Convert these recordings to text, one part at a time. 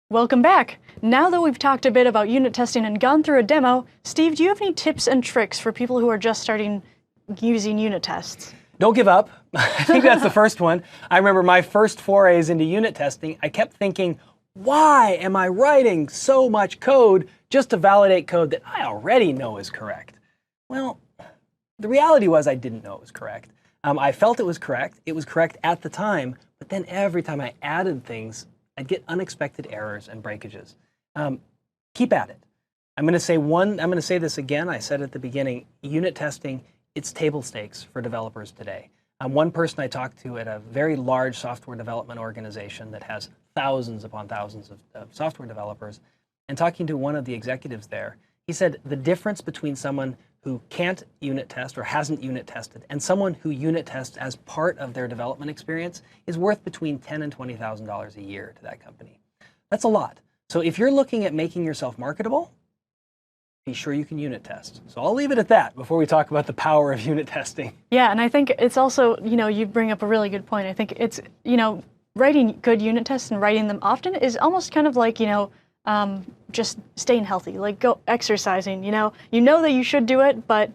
Welcome back. Now that we've talked a bit about unit testing and gone through a demo, Steve, do you have any tips and tricks for people who are just starting using unit tests? Don't give up. I think that's the first one. I remember my first forays into unit testing, I kept thinking, why am I writing so much code just to validate code that I already know is correct? Well, the reality was I didn't know it was correct. I felt it was correct. It was correct at the time, but then every time I added things, I'd get unexpected errors and breakages. Keep at it. I'm going to say this again. I said at the beginning, unit testing, it's table stakes for developers today. One person I talked to at a very large software development organization that has thousands upon thousands of software developers, and talking to one of the executives there, he said the difference between someone who can't unit test or hasn't unit tested and someone who unit tests as part of their development experience is worth between $10,000 and $20,000 a year to that company. That's a lot. So if you're looking at making yourself marketable, be sure you can unit test. So I'll leave it at that before we talk about the power of unit testing. Yeah, and I think it's also, you bring up a really good point. I think it's, writing good unit tests and writing them often is almost kind of like, just staying healthy, like go exercising. You know that you should do it, but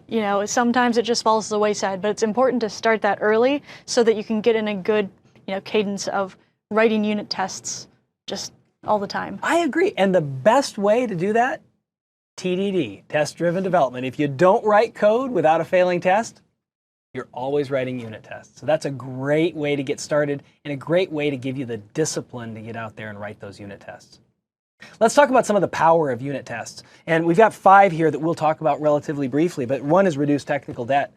sometimes it just falls to the wayside. But it's important to start that early so that you can get in a good cadence of writing unit tests just all the time. I agree, and the best way to do that, TDD, test-driven development. If you don't write code without a failing test, you're always writing unit tests. So that's a great way to get started and a great way to give you the discipline to get out there and write those unit tests. Let's talk about some of the power of unit tests. And we've got 5 here that we'll talk about relatively briefly, but one is reduce technical debt.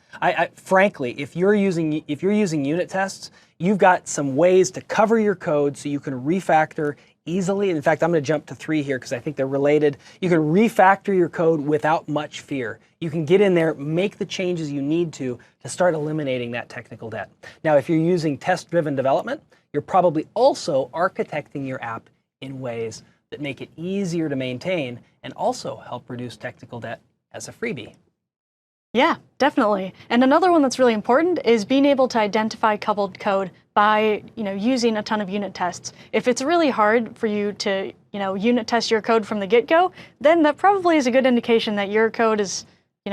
Frankly, if you're using unit tests, you've got some ways to cover your code so you can refactor easily. In fact, I'm going to jump to 3 here because I think they're related. You can refactor your code without much fear. You can get in there, make the changes you need to start eliminating that technical debt. Now, if you're using test-driven development, you're probably also architecting your app in ways that make it easier to maintain and also help reduce technical debt as a freebie. Yeah, definitely. And another one that's really important is being able to identify coupled code by using a ton of unit tests. If it's really hard for you to unit test your code from the get-go, then that probably is a good indication that your code is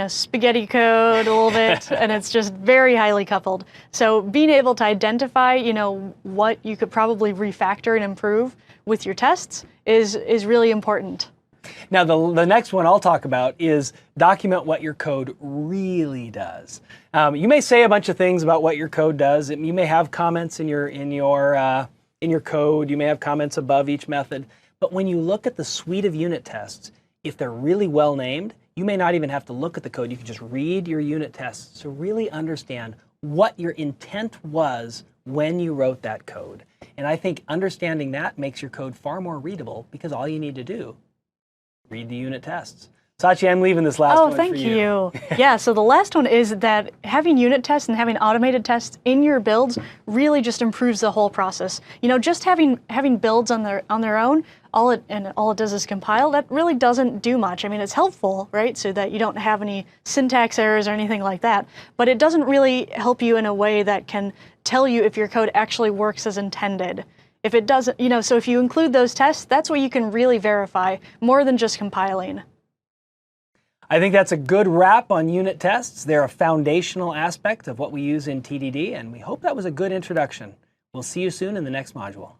spaghetti code a little bit, and it's just very highly coupled. So being able to identify what you could probably refactor and improve with your tests is really important. Now, the next one I'll talk about is document what your code really does. You may say a bunch of things about what your code does. You may have comments in your code. You may have comments above each method. But when you look at the suite of unit tests, if they're really well named, you may not even have to look at the code. You can just read your unit tests to really understand what your intent was when you wrote that code. And I think understanding that makes your code far more readable because all you need to do read the unit tests. Sachi, I'm leaving this last one for you. Oh, thank you. Yeah, so the last one is that having unit tests and having automated tests in your builds really just improves the whole process. Just having builds on their own, all it does is compile. That really doesn't do much. I mean, it's helpful, right, so that you don't have any syntax errors or anything like that. But it doesn't really help you in a way that can tell you if your code actually works as intended. If it doesn't, so if you include those tests, that's what you can really verify more than just compiling. I think that's a good wrap on unit tests. They're a foundational aspect of what we use in TDD, and we hope that was a good introduction. We'll see you soon in the next module.